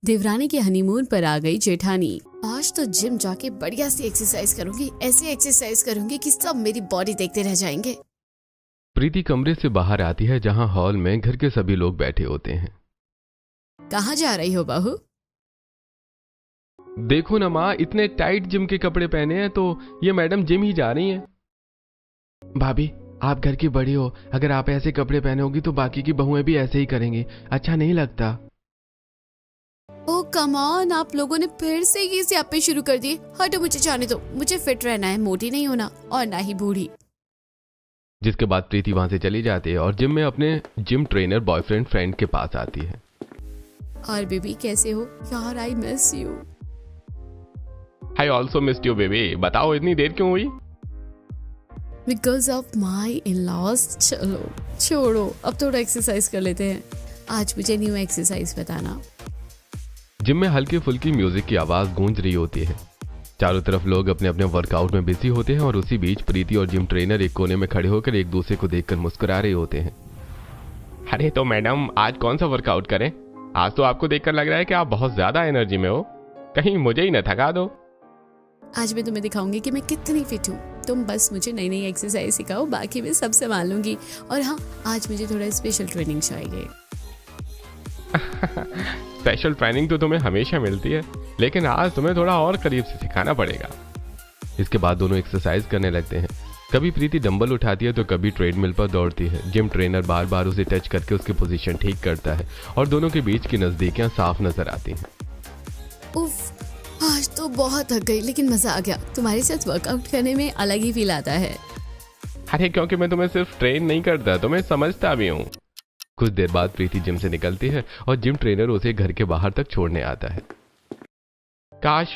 देवरानी के हनीमून पर आ गई जेठानी। आज तो जिम जाके बढ़िया सी एक्सरसाइज करूंगी, ऐसी एक्सरसाइज करूंगी कि सब मेरी बॉडी देखते रह जाएंगे। प्रीति कमरे से बाहर आती है जहां हॉल में घर के सभी लोग बैठे होते हैं। कहाँ जा रही हो बहू? देखो ना माँ, इतने टाइट जिम के कपड़े पहने हैं तो ये मैडम जिम ही जा रही हैं। भाभी, आप घर की बड़ी हो, अगर आप ऐसे कपड़े पहने होगी तो बाकी की बहुएं भी ऐसे ही करेंगी, अच्छा नहीं लगता। ओ कम ऑन, आप लोगों ने फिर से ये स्यापे शुरू कर दिए। हटो, मुझे जाने दो, मुझे फिट रहना है, मोटी नहीं होना और ना ही बूढ़ी। जिसके बाद प्रीति वहां से चली जाती है और जिम में अपने जिम ट्रेनर बॉयफ्रेंड फ्रेंड के पास आती है। और बेबी कैसे हो यार? I miss you. I also missed you baby. बताओ इतनी देर क्यों हुई? Because of my in-laws. चलो छोड़ो, अब थोड़ा एक्सरसाइज कर लेते हैं। आज मुझे न्यू एक्सरसाइज बताना। जिम में हल्की फुल्की म्यूजिक की आवाज गूंज रही होती है। चारों तरफ लोग अपने अपने वर्कआउट में बिजी होते हैं और उसी बीच प्रीति और जिम ट्रेनर एक कोने में खड़े होकर एक दूसरे को देखकर मुस्कुरा रहे होते हैं। अरे तो मैडम, आज कौन सा वर्कआउट करें? आज तो आपको देखकर लग रहा है कि आप बहुत ज्यादा एनर्जी में हो, कहीं मुझे ही न थका दो। आज मैं तुम्हें दिखाऊंगी कि मैं कितनी फिट हूँ। तुम बस मुझे नई नई एक्सरसाइज सिखाओ, बाकी मैं सब संभाल लूंगी। और हाँ, आज मुझे थोड़ा स्पेशल ट्रेनिंग चाहिए। स्पेशल ट्रेनिंग तो तुम्हें हमेशा मिलती है, लेकिन आज तुम्हें थोड़ा और करीब से सिखाना पड़ेगा। इसके बाद दोनों एक्सरसाइज करने लगते हैं। कभी प्रीति डंबल उठाती है तो कभी ट्रेडमिल पर दौड़ती है। जिम ट्रेनर बार बार उसे टच करके उसकी पोजीशन ठीक करता है और दोनों के बीच की नजदीकियां साफ नजर आती हैं। उफ, आज तो बहुत थक गई, लेकिन मजा आ गया। तुम्हारे साथ वर्कआउट करने में अलग ही फील आता है। अरे क्योंकि मैं तुम्हें सिर्फ ट्रेन नहीं करता, तुम्हें समझता भी हूँ। कुछ देर बाद प्रीति जिम से निकलती है और जिम ट्रेनर उसे घर के बाहर तक छोड़ने आता है। काश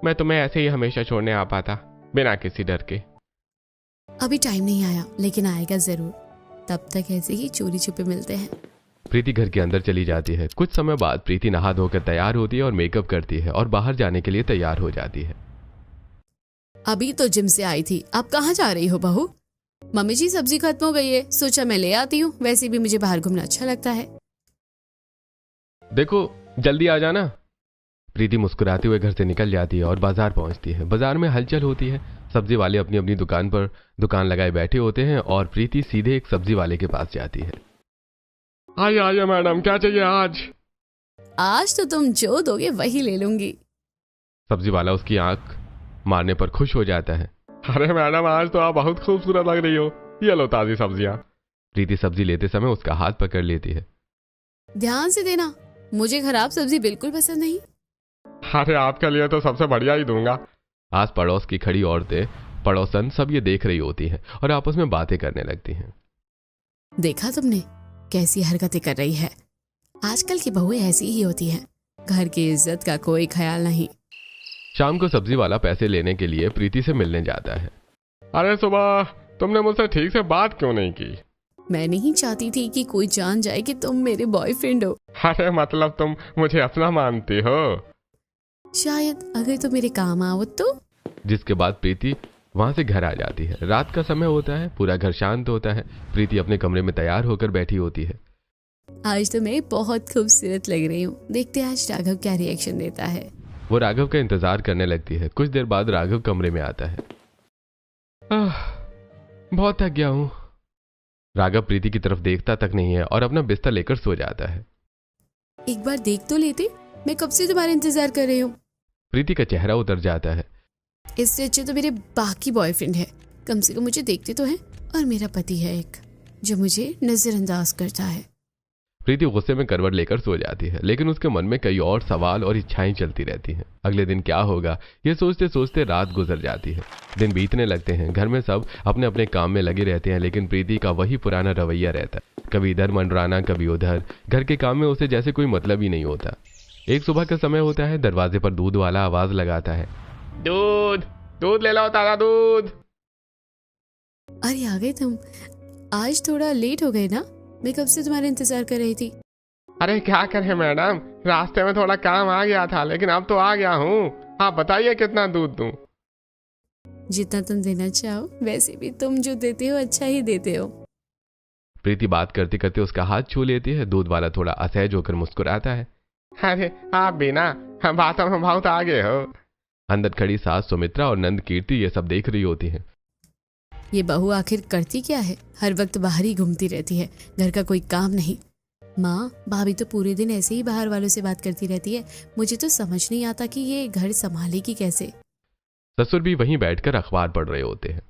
मैं तुम्हें ऐसे ही हमेशा छोड़ने आ पाता, बिना किसी डर के। अभी टाइम नहीं आया, लेकिन आएगा जरूर। तब तक ऐसे ही चोरी छुपे मिलते हैं। प्रीति घर के अंदर चली जाती है। कुछ समय बाद प्रीति नहा धोकर तैयार होती है और मेकअप करती है और बाहर जाने के लिए तैयार हो जाती है। अभी तो जिम से आई थी, आप कहाँ जा रही हो बहू? मम्मी जी, सब्जी खत्म हो गई है, सोचा मैं ले आती हूँ। वैसे भी मुझे बाहर घूमना अच्छा लगता है। देखो जल्दी आ जाना। प्रीति मुस्कुराते हुए घर से निकल जाती है और बाजार पहुंचती है। बाजार में हलचल होती है। सब्जी वाले अपनी अपनी दुकान पर दुकान लगाए बैठे होते हैं और प्रीति सीधे एक सब्जी वाले के पास जाती है। आइए आइए मैडम, क्या चाहिए आज? आज तो तुम जो दोगे वही ले लूंगी। सब्जी वाला उसकी आंख मारने पर खुश हो जाता है। अरे मैडम, आज तो आप बहुत खूबसूरत लग रही हो, ये लो ताजी सब्जियां। प्रीति सब्जी लेते समय उसका हाथ पकड़ लेती है। ध्यान से देना, मुझे खराब सब्जी बिल्कुल पसंद नहीं। अरे आपके लिए तो सबसे बढ़िया ही दूंगा। आस पड़ोस की खड़ी औरतें, पड़ोसन सब ये देख रही होती हैं और आपस में बातें करने लगती हैं। देखा तुमने कैसी हरकतें कर रही है? आजकल की बहुएं ऐसी ही होती हैं, घर की इज्जत का कोई ख्याल नहीं। शाम को सब्जी वाला पैसे लेने के लिए प्रीति से मिलने जाता है। अरे सुबह तुमने मुझसे ठीक से बात क्यों नहीं की? मैं नहीं चाहती थी कि कोई जान जाए कि तुम मेरे बॉयफ्रेंड हो। अरे मतलब तुम मुझे अपना मानती हो? शायद, अगर तुम मेरे काम आओ तो। जिसके बाद प्रीति वहां से घर आ जाती है। रात का समय होता है, पूरा घर शांत होता है। प्रीति अपने कमरे में तैयार होकर बैठी होती है। आज तो मैं बहुत खूबसूरत लग रही हूँ, देखते हैं आज राघव क्या रिएक्शन देता है। वो राघव का इंतजार करने लगती है। कुछ देर बाद राघव कमरे में आता है। बहुत थक गया हूँ। राघव प्रीति की तरफ देखता तक नहीं है और अपना बिस्तर लेकर सो जाता है। एक बार देख तो लेते, मैं कब से तुम्हारा इंतजार कर रही हूँ। प्रीति का चेहरा उतर जाता है। इससे अच्छे तो मेरे बाकी बॉयफ्रेंड है, कम से कम मुझे देखते तो हैं। और मेरा पति है एक, जो मुझे नजरअंदाज करता है। प्रीति गुस्से में करवट लेकर सो जाती है, लेकिन उसके मन में कई और सवाल और इच्छाएं चलती रहती हैं। अगले दिन क्या होगा ये सोचते सोचते रात गुजर जाती है। दिन बीतने लगते हैं। घर में सब अपने अपने काम में लगे रहते हैं, लेकिन प्रीति का वही पुराना रवैया रहता है, कभी इधर मंडराना कभी उधर। घर के काम में उसे जैसे कोई मतलब ही नहीं होता। एक सुबह का समय होता है। दरवाजे पर दूध वाला आवाज लगाता है। दूध दूध ले लो, ताजा दूध। अरे आ गए तुम। आज थोड़ा लेट हो गए ना, मैं कब से तुम्हारा इंतजार कर रही थी। अरे क्या करें मैडम, रास्ते में थोड़ा काम आ गया था, लेकिन अब तो आ गया हूँ। आप बताइए कितना दूध दूं? जितना तुम देना चाहो, वैसे भी तुम जो देते हो अच्छा ही देते हो। प्रीति बात करते करते उसका हाथ छू लेती है। दूध वाला थोड़ा असहज होकर मुस्कुराता है। अरे आप भी ना बातों में बहुत आगे हो। अंदर खड़ी सास सुमित्रा और नंद कीर्ति ये सब देख रही होती हैं। ये बहू आखिर करती क्या है, हर वक्त बाहर ही घूमती रहती है, घर का कोई काम नहीं। माँ, भाभी तो पूरे दिन ऐसे ही बाहर वालों से बात करती रहती है, मुझे तो समझ नहीं आता कि ये घर संभालेगी कैसे। ससुर भी वहीं बैठकर अखबार पढ़ रहे होते हैं।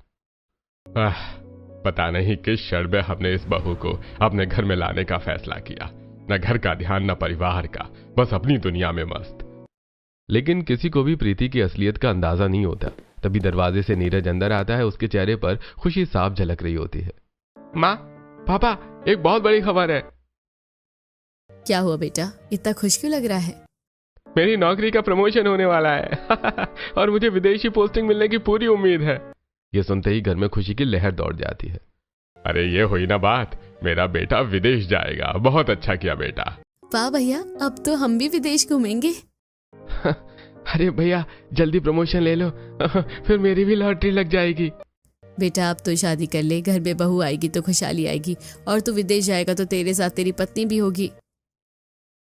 पता नहीं किस क्षण में हमने इस बहू को अपने घर में लाने का फैसला किया, न घर का ध्यान न परिवार का, बस अपनी दुनिया में मस्त। लेकिन किसी को भी प्रीति की असलियत का अंदाजा नहीं होता। तभी दरवाजे से नीरज अंदर आता है। उसके चेहरे पर खुशी साफ झलक रही होती है। माँ, पापा, एक बहुत बड़ी खबर है। क्या हुआ बेटा, इतना खुश क्यों लग रहा है? मेरी नौकरी का प्रमोशन होने वाला है और मुझे विदेशी पोस्टिंग मिलने की पूरी उम्मीद है। ये सुनते ही घर में खुशी की लहर दौड़ जाती है। अरे ये हुई ना बात, मेरा बेटा विदेश जाएगा। बहुत अच्छा किया बेटा। वाह भैया, अब तो हम भी विदेश घूमेंगे। अरे भैया, जल्दी प्रमोशन ले लो फिर मेरी भी लॉटरी लग जाएगी। बेटा अब तो शादी कर ले, घर में बहू आएगी तो खुशहाली आएगी, और तू विदेश जाएगा तो तेरे साथ तेरी पत्नी भी होगी।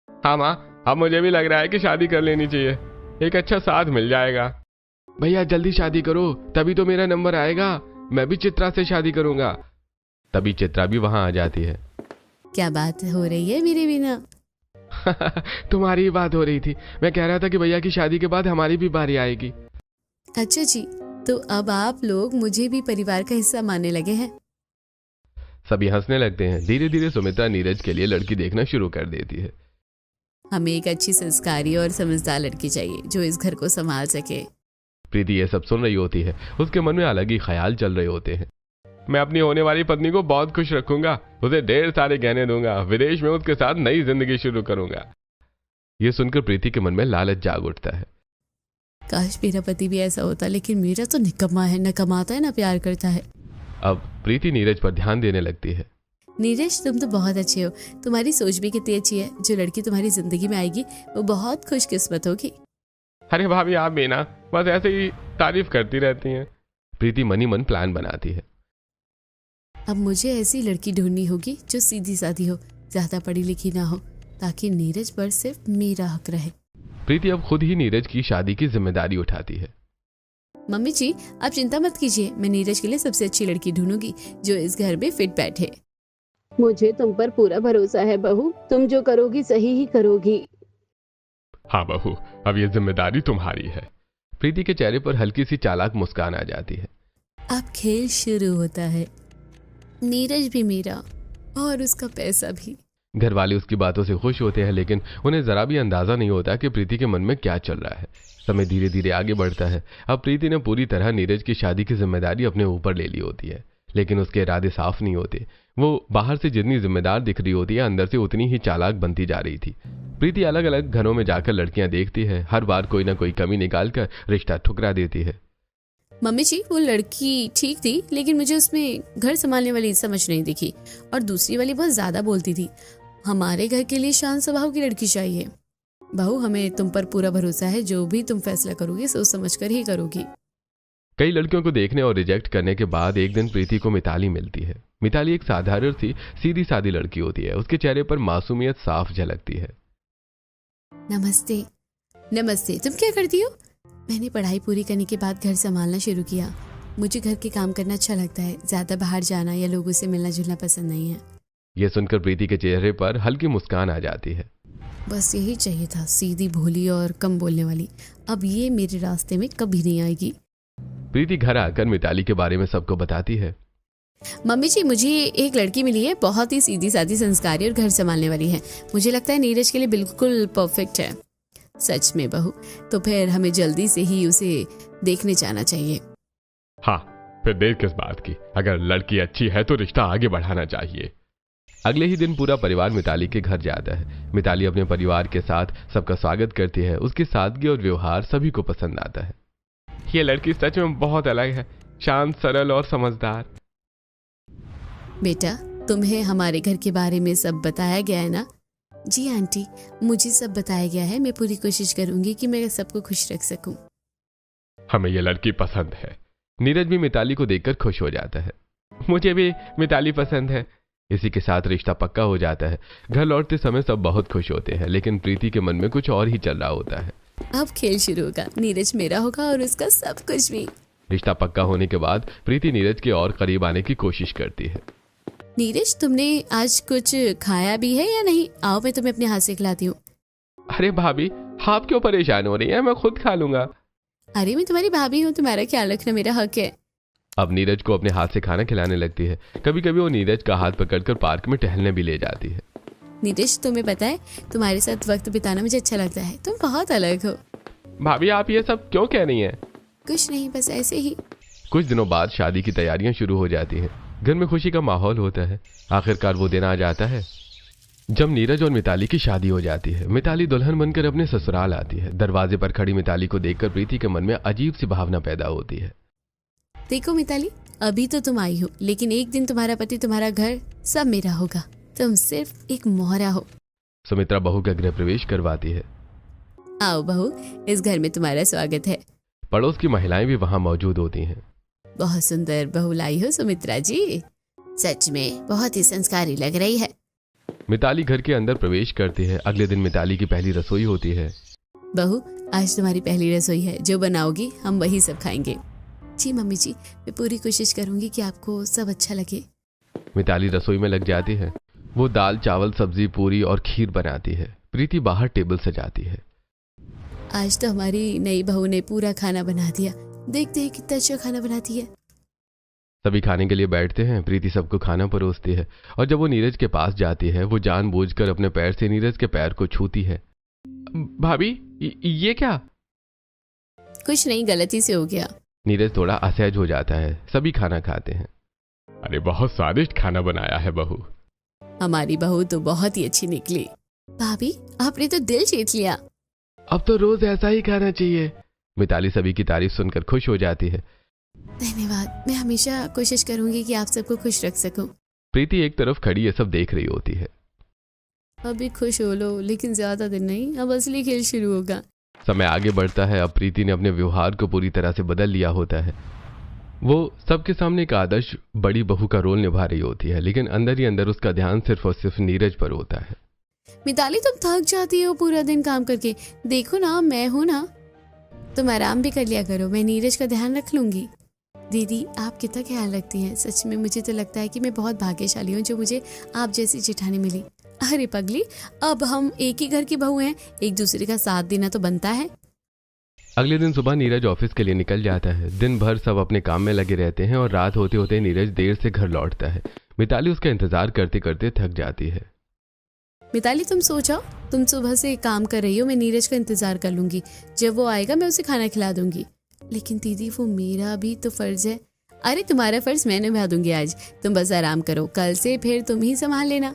हाँ माँ, अब मुझे भी लग रहा है कि शादी कर लेनी चाहिए, एक अच्छा साथ मिल जाएगा। भैया जल्दी शादी करो, तभी तो मेरा नंबर आएगा, मैं भी चित्रा से शादी करूंगा। तभी चित्रा भी वहां आ जाती है। क्या बात हो रही है मेरे बिना? तुम्हारी ही बात हो रही थी। मैं कह रहा था कि भैया की शादी के बाद हमारी भी बारी आएगी। अच्छा जी, तो अब आप लोग मुझे भी परिवार का हिस्सा मानने लगे हैं। सभी हंसने लगते हैं। धीरे धीरे सुमित्रा नीरज के लिए लड़की देखना शुरू कर देती है। हमें एक अच्छी संस्कारी और समझदार लड़की चाहिए जो इस घर को संभाल सके। प्रीति ये सब सुन रही होती है। उसके मन में अलग ही ख्याल चल रहे होते हैं। मैं अपनी होने वाली पत्नी को बहुत खुश रखूंगा, उसे ढेर सारे गहने दूंगा, विदेश में उसके साथ नई जिंदगी शुरू करूंगा। ये सुनकर प्रीति के मन में लालच जाग उठता है। काश मेरा पति भी ऐसा होता, लेकिन मेरा तो निकम्मा है, न कमाता है न प्यार करता है। अब प्रीति नीरज पर ध्यान देने लगती है। नीरज, तुम तो बहुत अच्छे हो, तुम्हारी सोच भी कितनी अच्छी है। जो लड़की तुम्हारी जिंदगी में आएगी वो बहुत खुशकिस्मत होगी। अरे भाभी आप भी ना बस ऐसे ही तारीफ करती रहती हैं। प्रीति मनी मन प्लान बनाती है। अब मुझे ऐसी लड़की ढूंढनी होगी जो सीधी सादी हो, ज्यादा पढ़ी लिखी ना हो, ताकि नीरज पर सिर्फ मेरा हक रहे। प्रीति अब खुद ही नीरज की शादी की जिम्मेदारी उठाती है। मम्मी जी, आप चिंता मत कीजिए, मैं नीरज के लिए सबसे अच्छी लड़की ढूंढूंगी जो इस घर में फिट बैठे। मुझे तुम पर पूरा भरोसा है बहू, तुम जो करोगी सही ही करोगी। हाँ बहू, अब ये जिम्मेदारी तुम्हारी है। प्रीति के चेहरे पर हल्की सी चालाक मुस्कान आ जाती है। अब खेल शुरू होता है। नीरज भी मेरा और उसका पैसा भी। घर वाले उसकी बातों से खुश होते हैं, लेकिन उन्हें जरा भी अंदाजा नहीं होता कि प्रीति के मन में क्या चल रहा है। समय धीरे धीरे आगे बढ़ता है। अब प्रीति ने पूरी तरह नीरज की शादी की जिम्मेदारी अपने ऊपर ले ली होती है, लेकिन उसके इरादे साफ नहीं होते। वो बाहर से जितनी जिम्मेदार दिख रही होती है, अंदर से उतनी ही चालाक बनती जा रही थी। प्रीति अलग अलग घरों में जाकर लड़कियां देखती है, हर बार कोई ना कोई कमी निकालकर रिश्ता ठुकरा देती है। मम्मी जी, वो लड़की ठीक थी, लेकिन मुझे उसमें घर संभालने वाली समझ नहीं दिखी, और दूसरी वाली बहुत ज्यादा बोलती थी। हमारे घर के लिए शांत स्वभाव की लड़की चाहिए। बहू, हमें तुम पर पूरा भरोसा है, जो भी तुम फैसला करोगी सोच समझ कर ही करोगी। कई लड़कियों को देखने और रिजेक्ट करने के बाद एक दिन प्रीति को मिताली मिलती है। मिताली एक साधारण सी सीधी सादी लड़की होती है। उसके चेहरे पर मासूमियत साफ झलकती है। नमस्ते। नमस्ते, तुम क्या करती हो? मैंने पढ़ाई पूरी करने के बाद घर संभालना शुरू किया। मुझे घर के काम करना अच्छा लगता है, ज्यादा बाहर जाना या लोगों से मिलना जुलना पसंद नहीं है। यह सुनकर प्रीति के चेहरे पर हल्की मुस्कान आ जाती है। बस यही चाहिए था, सीधी भोली और कम बोलने वाली। अब ये मेरे रास्ते में कभी नहीं आएगी। प्रीति घर आकर मिताली के बारे में सबको बताती है। मम्मी जी, मुझे एक लड़की मिली है, बहुत ही सीधी सादी, संस्कारी और घर संभालने वाली है। मुझे लगता है नीरज के लिए बिल्कुल परफेक्ट है। सच में बहू, तो फिर हमें जल्दी से ही उसे देखने जाना चाहिए। हाँ, फिर देर किस बात की, अगर लड़की अच्छी है तो रिश्ता आगे बढ़ाना चाहिए। अगले ही दिन पूरा परिवार मिताली के घर जाता है। मिताली अपने परिवार के साथ सबका स्वागत करती है। उसकी सादगी और व्यवहार सभी को पसंद आता है। ये लड़की सच में बहुत अलग है, शांत, सरल और समझदार। बेटा, तुम्हें हमारे घर के बारे में सब बताया गया है ना? जी आंटी, मुझे सब बताया गया है। मैं पूरी कोशिश करूंगी कि मैं सबको खुश रख सकूं। हमें ये लड़की पसंद है। नीरज भी मिताली को देखकर खुश हो जाता है। मुझे भी मिताली पसंद है। इसी के साथ रिश्ता पक्का हो जाता है। घर लौटते समय सब बहुत खुश होते हैं, लेकिन प्रीति के मन में कुछ और ही चल रहा होता है। अब खेल शुरू होगा, नीरज मेरा होगा और उसका सब कुछ भी। रिश्ता पक्का होने के बाद प्रीति नीरज के और करीब आने की कोशिश करती है। नीरज, तुमने आज कुछ खाया भी है या नहीं? आओ मैं तुम्हें अपने हाथ से खिलाती हूँ। अरे भाभी, आप क्यों परेशान हो रही हैं? मैं खुद खा लूंगा। अरे मैं तुम्हारी भाभी हूँ, तुम्हारा ख्याल रखना मेरा हक है। अब नीरज को अपने हाथ से खाना खिलाने लगती है। कभी कभी वो नीरज का हाथ पकड़कर पार्क में टहलने भी ले जाती है। नीरज, तुम्हें पता है तुम्हारे साथ वक्त बिताना मुझे अच्छा लगता है, तुम बहुत अलग हो। भाभी, आप ये सब क्यों कह रही हैं? कुछ नहीं, बस ऐसे ही। कुछ दिनों बाद शादी की तैयारियां शुरू हो जाती हैं। घर में खुशी का माहौल होता है। आखिरकार वो दिन आ जाता है जब नीरज और मिताली की शादी हो जाती है। मिताली दुल्हन बनकर अपने ससुराल आती है। दरवाजे पर खड़ी मिताली को देखकर प्रीति के मन में अजीब सी भावना पैदा होती है। देखो मिताली, अभी तो तुम आई हो, लेकिन एक दिन तुम्हारा पति, तुम्हारा घर सब मेरा होगा। तुम सिर्फ एक मोहरा हो। सुमित्रा बहू का गृह प्रवेश करवाती है। आओ बहू, इस घर में तुम्हारा स्वागत है। पड़ोस की महिलाएं भी वहां मौजूद होती हैं। बहुत सुंदर बहू लाई हो सुमित्रा जी, सच में बहुत ही संस्कारी लग रही है। मिताली घर के अंदर प्रवेश करती है। अगले दिन मिताली की पहली रसोई होती है। बहू, आज तुम्हारी पहली रसोई है, जो बनाओगी हम वही सब खाएंगे। जी मम्मी जी, मैं पूरी कोशिश करूंगी कि आपको सब अच्छा लगे। मिताली रसोई में लग जाती है। वो दाल, चावल, सब्जी, पूरी और खीर बनाती है। प्रीति बाहर टेबल सजाती है। आज तो हमारी नई बहू ने पूरा खाना बना दिया। देखते हैं कितना अच्छा खाना बनाती है। सभी खाने के लिए बैठते हैं। प्रीति सबको खाना परोसती है और जब वो नीरज के पास जाती है, वो जानबूझकर अपने पैर से नीरज के पैर को छूती है। भाभी, ये क्या? कुछ नहीं, गलती से हो गया। नीरज थोड़ा असहज हो जाता है। सभी खाना खाते हैं। अरे बहुत स्वादिष्ट खाना बनाया है बहू। हमारी बहू तो बहुत ही अच्छी निकली। भाभी, आपने तो दिल जीत लिया। अब तो रोज ऐसा ही खाना चाहिए। मिताली सभी की तारीफ सुनकर खुश हो जाती है। धन्यवाद, मैं हमेशा कोशिश करूंगी कि आप सबको खुश रख सकूं। प्रीति एक तरफ खड़ी ये सब देख रही होती है। अभी खुश हो लो, लेकिन ज्यादा दिन नहीं, अब असली खेल शुरू होगा। समय आगे बढ़ता है। अब प्रीति ने अपने व्यवहार को पूरी तरह से बदल लिया होता है। वो सबके सामने एक आदर्श बड़ी बहू का रोल निभा रही होती है, लेकिन अंदर ही अंदर उसका ध्यान सिर्फ और सिर्फ नीरज पर होता है। मिताली, तुम थक जाती हो पूरा दिन काम करके। देखो ना, मैं हूं ना, तुम आराम भी कर लिया करो, मैं नीरज का ध्यान रख लूंगी। दीदी, आप कितना ख्याल रखती हैं। सच में मुझे तो लगता है कि मैं बहुत भाग्यशाली हूँ जो मुझे आप जैसी जेठानी मिली। अरे पगली, अब हम एक ही घर की बहू हैं, एक दूसरे का साथ देना तो बनता है। अगले दिन सुबह नीरज ऑफिस के लिए निकल जाता है। दिन भर सब अपने काम में लगे रहते हैं और रात होते होते नीरज देर से घर लौटता है। मिताली उसका इंतजार करते करते थक जाती है। मिताली, तुम सो जाओ, तुम सुबह से काम कर रही हो, मैं नीरज का इंतजार कर लूंगी। जब वो आएगा मैं उसे खाना खिला दूंगी। लेकिन दीदी, वो मेरा भी तो फर्ज है। अरे तुम्हारा फर्ज मैं निभा दूंगी आज, तुम बस आराम करो, कल से फिर तुम ही संभाल लेना।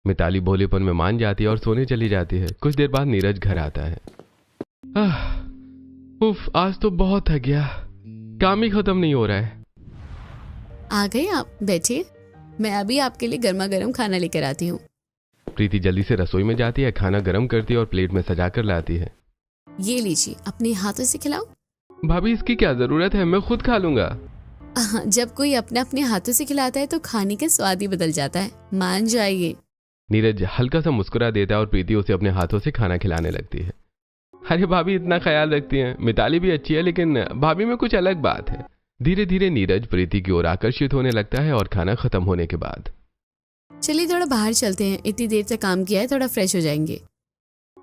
मिताली भोलेपन में मान जाती है और सोने चली जाती है। कुछ देर बाद नीरज घर आता है। उफ, आज तो बहुत थक गया, काम ही खत्म नहीं हो रहा है। आ गए आप, बैठिए, मैं अभी आपके लिए गर्मा गर्म खाना लेकर आती हूँ। प्रीति जल्दी से रसोई में जाती है, खाना गर्म करती है और प्लेट में सजा कर लाती है। ये लीजिए, अपने हाथों से खिलाओ। भाभी, इसकी क्या जरूरत है, मैं खुद खा लूंगा। जब कोई अपने अपने हाथों से खिलाता है तो खाने का स्वाद ही बदल जाता है, मान जाइए। नीरज हल्का सा मुस्कुरा देता है और प्रीति उसे अपने हाथों से खाना खिलाने लगती है। अरे भाभी, इतना ख्याल रखती हैं। मिताली भी अच्छी है, लेकिन भाभी में कुछ अलग बात है। धीरे धीरे नीरज प्रीति की ओर आकर्षित होने लगता है और खाना खत्म होने के बाद, चलिए थोड़ा बाहर चलते हैं, इतनी देर तक काम किया है, थोड़ा फ्रेश हो जाएंगे।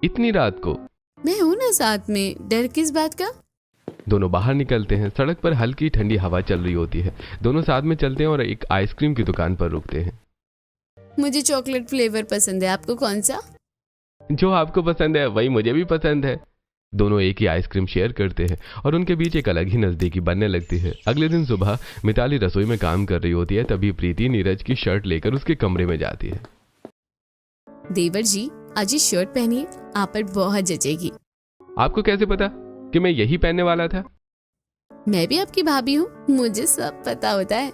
इतनी रात को? मैं हूं ना साथ में, डर किस बात का। दोनों बाहर निकलते हैं। सड़क पर हल्की ठंडी हवा चल रही होती है। दोनों साथ में चलते हैं और एक आइसक्रीम की दुकान पर रुकते हैं। मुझे चॉकलेट फ्लेवर पसंद है, आपको कौन सा? जो आपको पसंद है वही मुझे भी पसंद है। दोनों एक ही आइसक्रीम शेयर करते हैं और उनके बीच एक अलग ही नजदीकी बनने लगती है। अगले दिन सुबह मिताली रसोई में काम कर रही होती है, तभी प्रीति नीरज की शर्ट लेकर उसके कमरे में जाती है। देवर जी, आज ये शर्ट पहनिए, आप पर बहुत जचेगी। आपको कैसे पता कि मैं यही पहनने वाला था? मैं भी आपकी भाभी हूँ, मुझे सब पता होता है।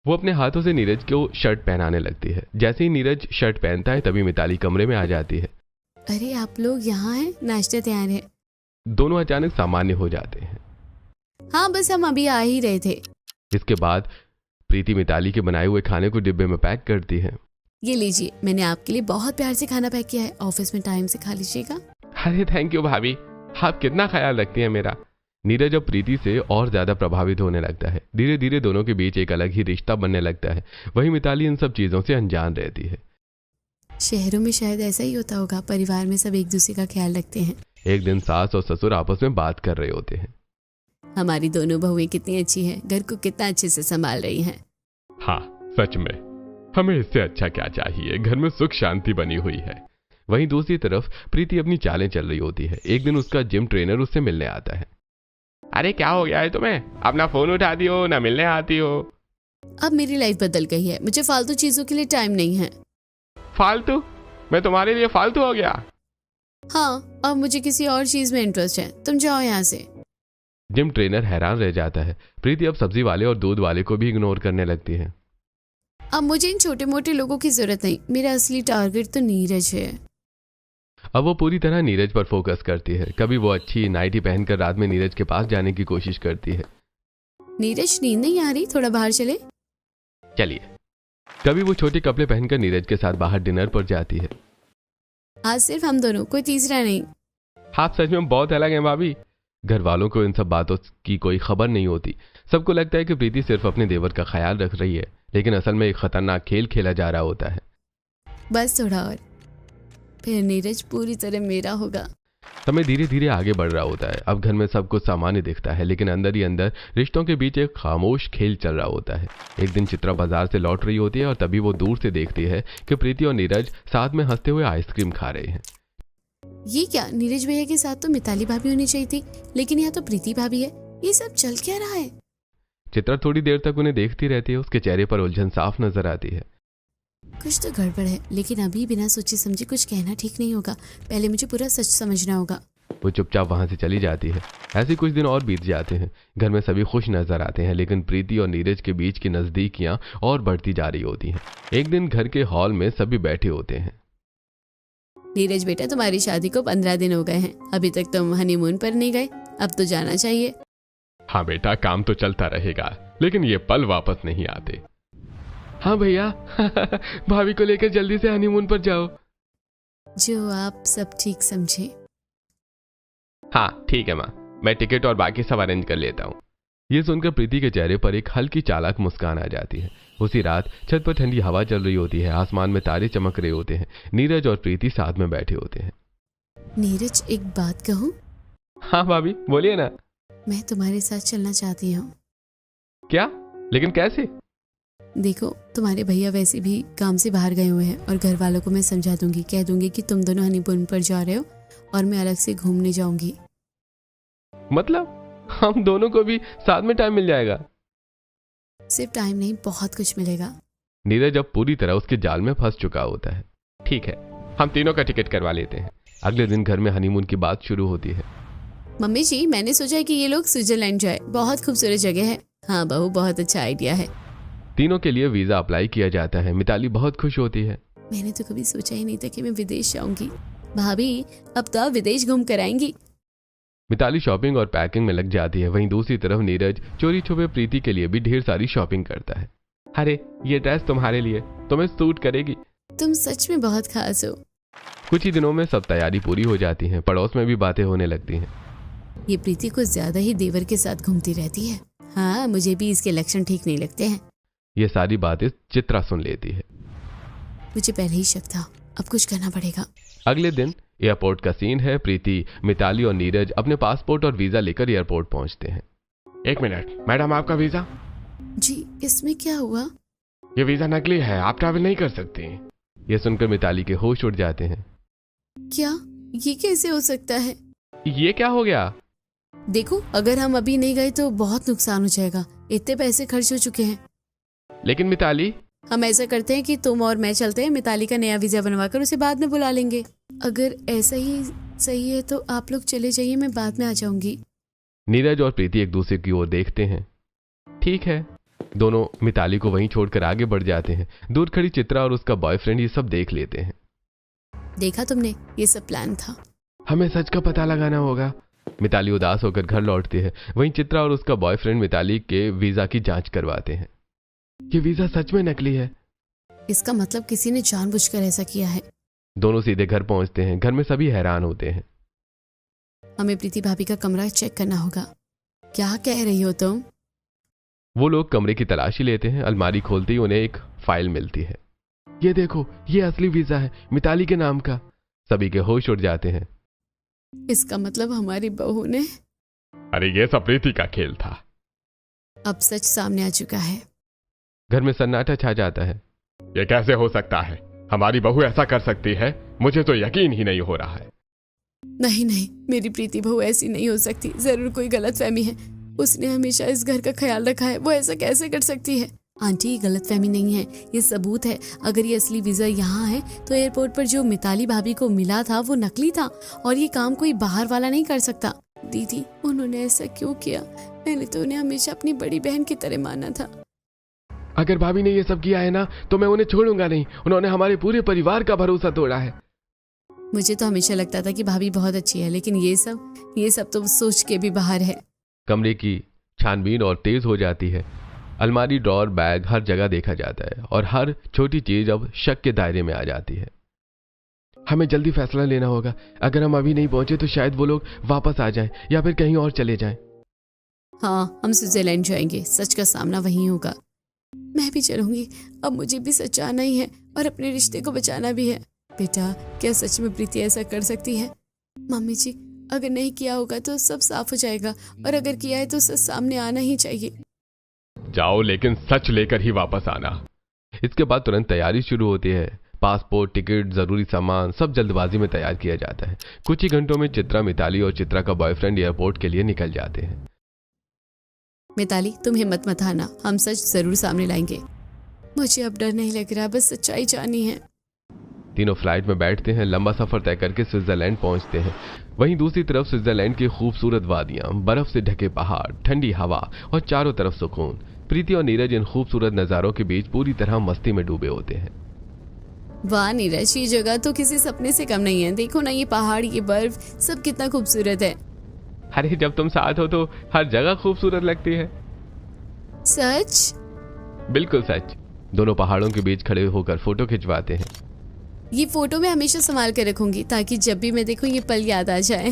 वो अपने हाथों से नीरज को शर्ट पहनाने लगती है। जैसे ही नीरज शर्ट पहनता है तभी मिताली कमरे में आ जाती है। अरे आप लोग यहाँ हैं, नाश्ता तैयार है। दोनों अचानक सामान्य हो जाते हैं। हाँ, बस हम अभी आ ही रहे थे। इसके बाद प्रीति मिताली के बनाए हुए खाने को डिब्बे में पैक करती है। ये लीजिए, मैंने आपके लिए बहुत प्यार से खाना पैक किया है, ऑफिस में टाइम से खा लीजिएगा। अरे थैंक यू भाभी, आप कितना ख्याल रखती हैं मेरा। नीरज अब प्रीति से और ज्यादा प्रभावित होने लगता है। धीरे धीरे दोनों के बीच एक अलग ही रिश्ता बनने लगता है। वही मिताली इन सब चीजों से अनजान रहती है। शहरों में शायद ऐसा ही होता होगा, परिवार में सब एक दूसरे का ख्याल रखते हैं। एक दिन सास और ससुर आपस में बात कर रहे होते हैं। हमारी दोनों बहुएं कितनी अच्छी हैं, घर को कितना अच्छे से संभाल रही हैं। हाँ सच में, हमें इससे अच्छा क्या चाहिए, घर में सुख शांति बनी हुई है। वहीं दूसरी तरफ प्रीति अपनी चालें चल रही होती है। एक दिन उसका जिम ट्रेनर उससे मिलने आता है। अरे क्या हो गया है तुम्हें, अपना फोन उठाती हो ना मिलने आती हो। अब मेरी लाइफ बदल गई है, मुझे फालतू चीजों के लिए टाइम नहीं है। फालतू? मैं तुम्हारे लिए फालतू हो गया? हाँ, अब मुझे किसी और चीज में इंटरेस्ट है, तुम जाओ यहाँ से। जिम ट्रेनर हैरान रह जाता है। प्रीति अब सब्जी वाले और दूध वाले को भी इग्नोर करने लगती है। अब मुझे इन छोटे मोटे लोगों की जरूरत नहीं, मेरा असली टारगेट तो नीरज है। अब वो पूरी तरह नीरज पर फोकस करती है। कभी वो अच्छी नाइटी पहनकर रात में नीरज के पास जाने की कोशिश करती है। नीरज, नींद नहीं आ रही, थोड़ा बाहर चले। चलिए। कभी वो छोटे कपड़े पहनकर नीरज के साथ बाहर डिनर पर जाती है। आज सिर्फ हम दोनों, कोई तीसरा नहीं। आप सच में बहुत अलग हैं भाभी। घर वालों को इन सब बातों की कोई खबर नहीं होती। सबको लगता है कि प्रीति सिर्फ अपने देवर का ख्याल रख रही है, लेकिन असल में एक खतरनाक खेल खेला जा रहा होता है। बस थोड़ा और, फिर नीरज पूरी तरह मेरा होगा। समय धीरे धीरे आगे बढ़ रहा होता है। अब घर में सब कुछ सामान्य दिखता है, लेकिन अंदर ही अंदर रिश्तों के बीच एक खामोश खेल चल रहा होता है। एक दिन चित्रा बाजार से लौट रही होती है और तभी वो दूर से देखती है कि प्रीति और नीरज साथ में हंसते हुए आइसक्रीम खा रहे हैं। ये क्या, नीरज भैया के साथ तो मिताली भाभी होनी चाहिए थी, लेकिन यहाँ तो प्रीति भाभी है। ये सब चल क्या रहा है? चित्रा थोड़ी देर तक उन्हें देखती रहती है। उसके चेहरे पर उलझन साफ नजर आती है। कुछ तो गड़बड़ है, लेकिन अभी बिना सोचे समझे कुछ कहना ठीक नहीं होगा। पहले मुझे पूरा सच समझना होगा। वो चुपचाप वहां से चली जाती है। ऐसे कुछ दिन और बीत जाते हैं। घर में सभी खुश नजर आते हैं, लेकिन प्रीति और नीरज के बीच की नजदीकियां और बढ़ती जा रही होती हैं। एक दिन घर के हॉल में सभी बैठे होते हैं। नीरज बेटा, तुम्हारी शादी को 15 दिन हो गए हैं, अभी तक तुम हनीमून पर नहीं गए, अब तो जाना चाहिए। हाँ बेटा, काम तो चलता रहेगा, लेकिन ये पल वापस नहीं आते। हाँ भैया, भाभी को लेकर जल्दी से हनीमून पर जाओ। जो आप सब ठीक समझे। हाँ ठीक है माँ, मैं टिकट और बाकी सब अरेंज कर लेता हूँ। ये सुनकर प्रीति के चेहरे पर एक हल्की चालाक मुस्कान आ जाती है। उसी रात छत पर ठंडी हवा चल रही होती है। आसमान में तारे चमक रहे होते हैं। नीरज और प्रीति साथ में बैठे होते हैं। नीरज, एक बात कहूँ? हाँ भाभी बोलिए ना। मैं तुम्हारे साथ चलना चाहती हूँ। क्या? लेकिन कैसे? देखो, तुम्हारे भैया वैसे भी काम से बाहर गए हुए हैं और घर वालों को मैं समझा दूंगी, कह दूंगी कि तुम दोनों हनीमून पर जा रहे हो और मैं अलग से घूमने जाऊंगी। मतलब हम दोनों को भी साथ में टाइम मिल जाएगा? सिर्फ टाइम नहीं, बहुत कुछ मिलेगा। नीरज अब पूरी तरह उसके जाल में फंस चुका होता है। ठीक है, हम तीनों का टिकट करवा लेते हैं। अगले दिन घर में हनीमून की बात शुरू होती है। मम्मी जी, मैंने सोचा है कि ये लोग स्विट्जरलैंड जाए, बहुत खूबसूरत जगह है। हाँ बहू, बहुत अच्छा आइडिया है। तीनों के लिए वीजा अप्लाई किया जाता है। मिताली बहुत खुश होती है। मैंने तो कभी सोचा ही नहीं था कि मैं विदेश जाऊंगी। भाभी, अब तो आप विदेश घूम कर आएंगी। मिताली शॉपिंग और पैकिंग में लग जाती है। वहीं दूसरी तरफ नीरज चोरी छुपे प्रीति के लिए भी ढेर सारी शॉपिंग करता है। अरे ये ड्रेस तुम्हारे लिए, तुम्हें सूट करेगी। तुम सच में बहुत खास हो। कुछ ही दिनों में सब तैयारी पूरी हो जाती है। पड़ोस में भी बातें होने लगती हैं। ये प्रीति कुछ ज्यादा ही देवर के साथ घूमती रहती है। हाँ, मुझे भी इसके लक्षण ठीक नहीं लगते हैं। ये सारी बातें चित्रा सुन लेती है। मुझे पहले ही शक था, अब कुछ करना पड़ेगा। अगले दिन एयरपोर्ट का सीन है। प्रीति, मिताली और नीरज अपने पासपोर्ट और वीजा लेकर एयरपोर्ट पहुंचते हैं। एक मिनट मैडम, आपका वीजा? जी, इसमें क्या हुआ? ये वीजा नकली है, आप ट्रैवल नहीं कर सकती। ये सुनकर मिताली के होश उड़ जाते हैं। क्या? ये कैसे हो सकता है? ये क्या हो गया? देखो, अगर हम अभी नहीं गए तो बहुत नुकसान हो जाएगा। इतने पैसे खर्च हो चुके हैं। लेकिन मिताली, हम ऐसा करते हैं कि तुम और मैं चलते हैं, मिताली का नया वीजा बनवाकर उसे बाद में बुला लेंगे। अगर ऐसा ही सही है तो आप लोग चले जाइए, मैं बाद में आ जाऊंगी। नीरज और प्रीति एक दूसरे की ओर देखते हैं। ठीक है। दोनों मिताली को वहीं छोड़कर आगे बढ़ जाते हैं। दूर खड़ी चित्रा और उसका बॉयफ्रेंड ये सब देख लेते हैं। देखा तुमने, ये सब प्लान था। हमें सच का पता लगाना होगा। मिताली उदास होकर घर लौटती है। वहीं चित्रा और उसका बॉयफ्रेंड मिताली के वीजा की जांच करवाते हैं। ये वीजा सच में नकली है। इसका मतलब किसी ने जानबूझकर ऐसा किया है। दोनों सीधे घर पहुंचते हैं। घर में सभी हैरान होते हैं। हमें प्रीति भाभी का कमरा चेक करना होगा। क्या कह रही हो तुम? वो लोग कमरे की तलाशी लेते हैं। अलमारी खोलते ही उन्हें एक फाइल मिलती है। ये देखो, ये असली वीजा है, मिताली के नाम का। सभी के होश उड़ जाते हैं। इसका मतलब हमारी बहू ने। अरे ये सब प्रीति का खेल था। अब सच सामने आ चुका है। घर में सन्नाटा छा जाता है। ये कैसे हो सकता है? हमारी बहू ऐसा कर सकती है? मुझे तो यकीन ही नहीं हो रहा है। नहीं नहीं, मेरी प्रीति बहू ऐसी नहीं हो सकती। जरूर कोई गलतफहमी है। उसने हमेशा इस घर का ख्याल रखा है। वो ऐसा कैसे कर सकती है? आंटी, ये गलतफहमी नहीं है, ये सबूत है। अगर ये असली वीजा यहाँ है तो एयरपोर्ट पर जो मिताली भाभी को मिला था वो नकली था, और ये काम कोई बाहर वाला नहीं कर सकता। दीदी, उन्होंने ऐसा क्यों किया? मैंने तो उन्हें हमेशा अपनी बड़ी बहन की तरह माना था। अगर भाभी ने ये सब किया है ना, तो मैं उन्हें छोड़ूंगा नहीं। उन्होंने हमारे पूरे परिवार का भरोसा तोड़ा है। मुझे तो हमेशा लगता था कि भाभी बहुत अच्छी है, लेकिन ये सब तो सोच के भी बाहर है। कमरे की छानबीन और तेज हो जाती है। अलमारी, ड्रॉर, बैग, हर जगह देखा जाता है और हर छोटी चीज अब शक के दायरे में आ जाती है। हमें जल्दी फैसला लेना होगा। अगर हम अभी नहीं पहुंचे तो शायद वो लोग वापस आ जाएं या फिर कहीं और चले जाएं। हाँ, हम स्विट्जरलैंड जाएंगे। सच का सामना वहीं होगा। मैं भी चलूंगी। अब मुझे भी सच आना ही है और अपने रिश्ते को बचाना भी है। बेटा, क्या सच में प्रीति ऐसा कर सकती है? मम्मी जी, अगर नहीं किया होगा तो सब साफ हो जाएगा, और अगर किया है तो सच सामने आना ही चाहिए। जाओ, लेकिन सच लेकर ही वापस आना। इसके बाद तुरंत तैयारी शुरू होती है। पासपोर्ट, टिकट, जरूरी सामान सब जल्दबाजी में तैयार किया जाता है। कुछ ही घंटों में चित्रा, मिताली और चित्रा का बॉयफ्रेंड एयरपोर्ट के लिए निकल जाते हैं। मिताली, तुम हिम्मत मत हारना, हम सच जरूर सामने लाएंगे। मुझे अब डर नहीं लग रहा, बस सच्चाई जानी है। तीनों फ्लाइट में बैठते हैं। लंबा सफर तय करके स्विट्जरलैंड पहुंचते हैं। वहीं दूसरी तरफ स्विट्जरलैंड की खूबसूरत वादियां, बर्फ से ढके पहाड़, ठंडी हवा और चारों तरफ सुकून। प्रीति और नीरज इन खूबसूरत नजारों के बीच पूरी तरह मस्ती में डूबे होते हैं। वाह नीरज, ये जगह तो किसी सपने से कम नहीं है। देखो ना, ये पहाड़, ये बर्फ, सब कितना खूबसूरत है। अरे जब तुम साथ हो तो हर जगह खूबसूरत लगती है। सच? बिल्कुल सच। दोनों पहाड़ों के बीच खड़े होकर फोटो खिंचवाते हैं। ये फोटो मैं हमेशा संभाल कर रखूंगी, ताकि जब भी मैं देखूं ये पल याद आ जाए।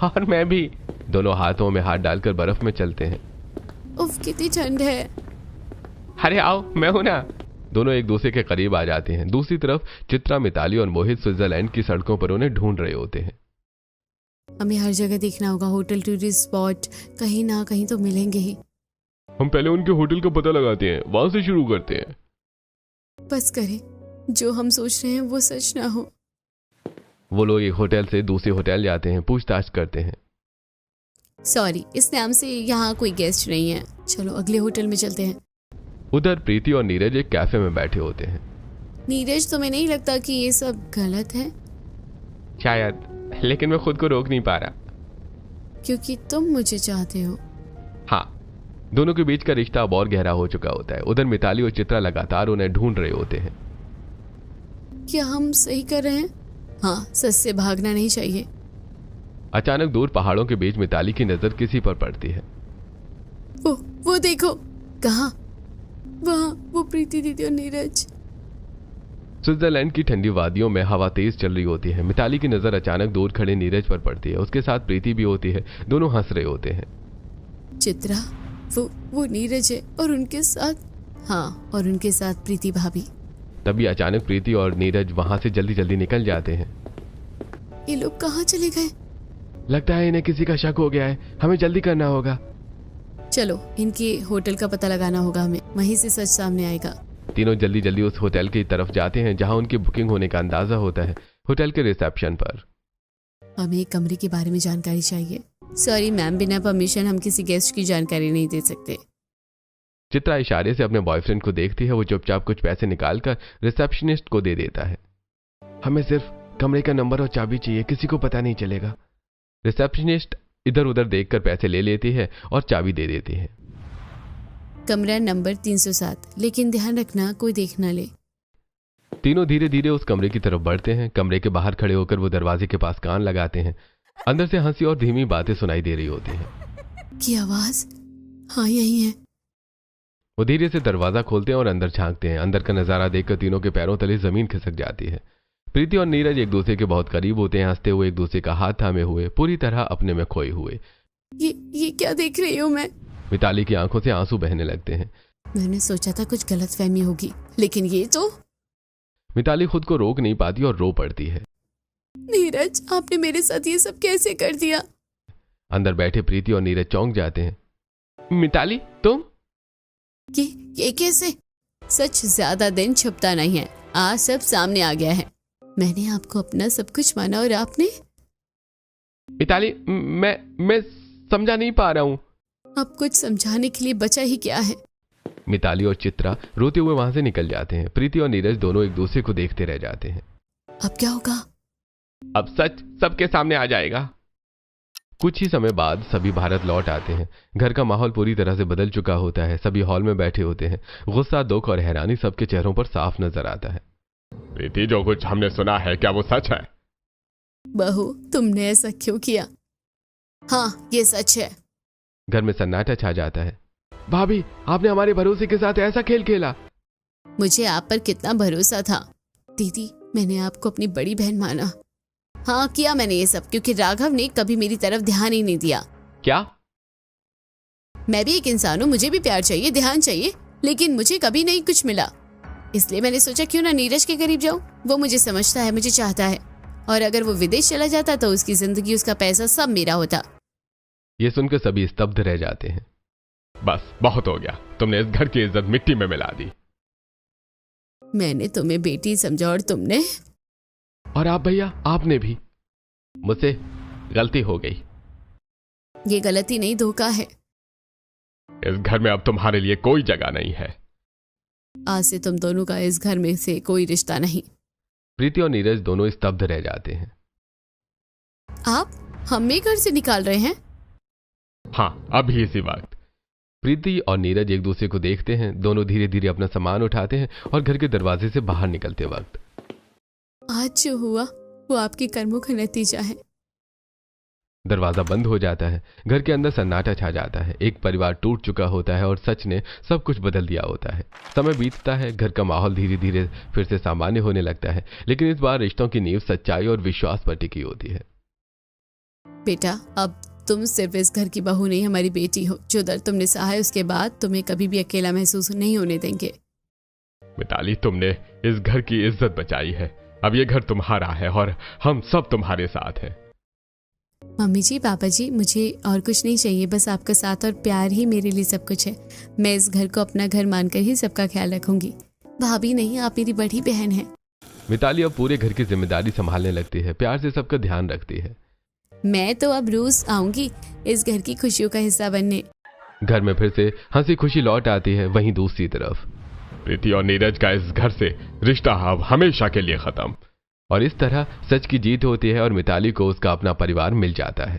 और मैं भी। दोनों हाथों में हाथ डालकर बर्फ में चलते हैं। उफ, कितनी ठंड है। अरे आओ, मैं हूं ना। दोनों एक दूसरे के करीब आ जाते हैं। दूसरी तरफ चित्रा, मिताली और मोहित स्विट्जरलैंड की सड़कों पर उन्हें ढूंढ रहे होते हैं। हमें हर जगह देखना होगा। होटल, टूरिस्ट स्पॉट, कहीं ना कहीं तो मिलेंगे ही। हम पहले उनके होटल का पता लगाते हैं, वहां से शुरू करते हैं। बस करें, जो हम सोच रहे हैं वो सच ना हो। वो लोग एक होटल से दूसरे होटल जाते हैं, पूछताछ करते हैं। सॉरी, इस नाम से यहाँ कोई गेस्ट नहीं है। चलो अगले होटल में चलते हैं। उधर प्रीति और नीरज एक कैफे में बैठे होते हैं। नीरज, तुम्हें नहीं लगता कि ये सब गलत है? शायद, लेकिन मैं खुद को रोक नहीं पा रहा। क्योंकि तुम मुझे चाहते हो। हाँ, दोनों के बीच का रिश्ता अब और गहरा हो चुका होता है। उधर मिताली और चित्रा लगातार उन्हें ढूंढ रहे होते हैं। क्या हम सही कर रहे हैं? हाँ, सच से भागना नहीं चाहिए। अचानक दूर पहाड़ों के बीच मिताली की नजर किसी पर पड़ती है। वो देखो। कहाँ? वहाँ, वो प्रीति दीदी और नीरज। स्विट्जरलैंड की ठंडी वादियों में हवा तेज चल रही होती है। मिताली की नजर अचानक दूर खड़े नीरज पर पड़ती है। उसके साथ प्रीति भी होती है। दोनों हंस रहे होते हैं। चित्रा, वो नीरज है, और उनके साथ, हाँ, और उनके साथ प्रीति भाभी। तभी अचानक प्रीति और नीरज वहां से जल्दी जल्दी निकल जाते हैं। ये लोग कहाँ चले गए? लगता है इन्हें किसी का शक हो गया है। हमें जल्दी करना होगा। चलो, इनके होटल का पता लगाना होगा हमें। वहीं से सच सामने आएगा। तीनों जल्दी जल्दी उस होटल की तरफ जाते हैं जहां उनकी बुकिंग होने का अंदाजा होता है। होटल के रिसेप्शन पर। हमें एक कमरे के बारे में जानकारी चाहिए। सॉरी मैम, बिना परमिशन हम किसी गेस्ट की जानकारी नहीं दे सकते। चित्रा इशारे से अपने बॉयफ्रेंड को देखती है। वो चुपचाप कुछ पैसे निकालकर रिसेप्शनिस्ट को दे देता है। हमें सिर्फ कमरे का नंबर और चाबी चाहिए, किसी को पता नहीं चलेगा। रिसेप्शनिस्ट इधर उधर देखकर पैसे ले लेती है और चाबी दे देती है। कमरा नंबर 307, लेकिन ध्यान रखना कोई देख ना ले। तीनों धीरे धीरे उस कमरे की तरफ बढ़ते हैं। कमरे के बाहर खड़े होकर वो दरवाजे के पास कान लगाते हैं। अंदर से हंसी और धीमी बातें सुनाई दे रही होती हैं। की आवाज? हाँ, यही है। वो धीरे से दरवाजा खोलते हैं और अंदर झांकते हैं। अंदर का नजारा देखकर तीनों के पैरों तले जमीन खिसक जाती है। प्रीति और नीरज एक दूसरे के बहुत करीब होते हैं, हंसते हुए एक दूसरे का हाथ थामे हुए, पूरी तरह अपने में खोए हुए। ये क्या देख रही हूँ मैं? मिताली की आंखों से आंसू बहने लगते हैं। मैंने सोचा था कुछ गलतफहमी होगी, लेकिन ये तो। मिताली खुद को रोक नहीं पाती और रो पड़ती है। नीरज, आपने मेरे साथ ये सब कैसे कर दिया? अंदर बैठे प्रीति और नीरज चौंक जाते हैं। मिताली, तुम? ये कैसे? सच ज्यादा दिन छुपता नहीं है, आज सब सामने आ गया है। मैंने आपको अपना सब कुछ माना और आपने। मिताली, मैं समझा नहीं पा रहा हूं। अब कुछ समझाने के लिए बचा ही क्या है? मिताली और चित्रा रोते हुए वहां से निकल जाते हैं। प्रीति और नीरज दोनों एक दूसरे को देखते रह जाते हैं। अब क्या होगा? अब सच सबके सामने आ जाएगा। कुछ ही समय बाद सभी भारत लौट आते हैं। घर का माहौल पूरी तरह से बदल चुका होता है। सभी हॉल में बैठे होते हैं। गुस्सा, दुख और हैरानी सबके चेहरों पर साफ नजर आता है। प्रीति, जो कुछ हमने सुना है क्या वो सच है? बहू, तुमने ऐसा क्यों किया? हाँ, ये सच है। घर में सन्नाटा छा जाता है। भाभी, आपने हमारे भरोसे के साथ ऐसा खेल खेला। मुझे आप पर कितना भरोसा था। दीदी, मैंने आपको अपनी बड़ी बहन माना। हाँ, किया मैंने ये सब, क्योंकि राघव ने कभी मेरी तरफ ध्यान ही नहीं दिया। क्या? मैं भी एक इंसान हूँ, मुझे भी प्यार चाहिए, ध्यान चाहिए, लेकिन मुझे कभी नहीं कुछ मिला। इसलिए मैंने सोचा क्यों ना नीरज के करीब जाऊं। वो मुझे समझता है, मुझे चाहता है, और अगर वो विदेश चला जाता तो उसकी जिंदगी, उसका पैसा सब मेरा होता। ये सुनकर सभी स्तब्ध रह जाते हैं। बस बहुत हो गया, तुमने इस घर की इज्जत मिट्टी में मिला दी। मैंने तुम्हें बेटी समझा और तुमने। और आप भैया, आपने भी। मुझसे गलती हो गई। ये गलती नहीं, धोखा है। इस घर में अब तुम्हारे लिए कोई जगह नहीं है। आज से तुम दोनों का इस घर में से कोई रिश्ता नहीं। प्रीति और नीरज दोनों स्तब्ध रह जाते हैं। आप हमें घर से निकाल रहे हैं? हाँ, अभी इसी वक्त। प्रीति और नीरज एक दूसरे को देखते हैं। दोनों धीरे धीरे अपना सामान उठाते हैं और घर के दरवाजे से बाहर निकलते वक्त। आज जो हुआ वो आपके कर्मों का नतीजा है। दरवाजा बंद हो जाता है। घर के अंदर सन्नाटा छा जाता है। एक परिवार टूट चुका होता है और सच ने सब कुछ बदल दिया होता है। समय बीतता है। घर का माहौल धीरे धीरे फिर से सामान्य होने लगता है, लेकिन इस बार रिश्तों की नींव सच्चाई और विश्वास पर टिकी होती है। बेटा, अब तुम सिर्फ इस घर की बहू नहीं, हमारी बेटी हो। जो दर्द तुमने सहा है उसके बाद तुम्हें कभी भी अकेला महसूस नहीं होने देंगे। मिताली, तुमने इस घर की इज्जत बचाई है। अब ये घर तुम्हारा है और हम सब तुम्हारे साथ हैं। मम्मी जी, पापा जी, मुझे और कुछ नहीं चाहिए, बस आपका साथ और प्यार ही मेरे लिए सब कुछ है। मैं इस घर को अपना घर मानकर ही सबका ख्याल रखूंगी। भाभी नहीं, आप मेरी बड़ी बहन हैं। मिताली अब पूरे घर की जिम्मेदारी संभालने लगती है। प्यार से सबका ध्यान रखती है। मैं तो अब रोज आऊंगी इस घर की खुशियों का हिस्सा बनने। घर में फिर से हंसी खुशी लौट आती है। वहीं दूसरी तरफ प्रीति और नीरज का इस घर से रिश्ता अब हमेशा के लिए खत्म। और इस तरह सच की जीत होती है और मिताली को उसका अपना परिवार मिल जाता है।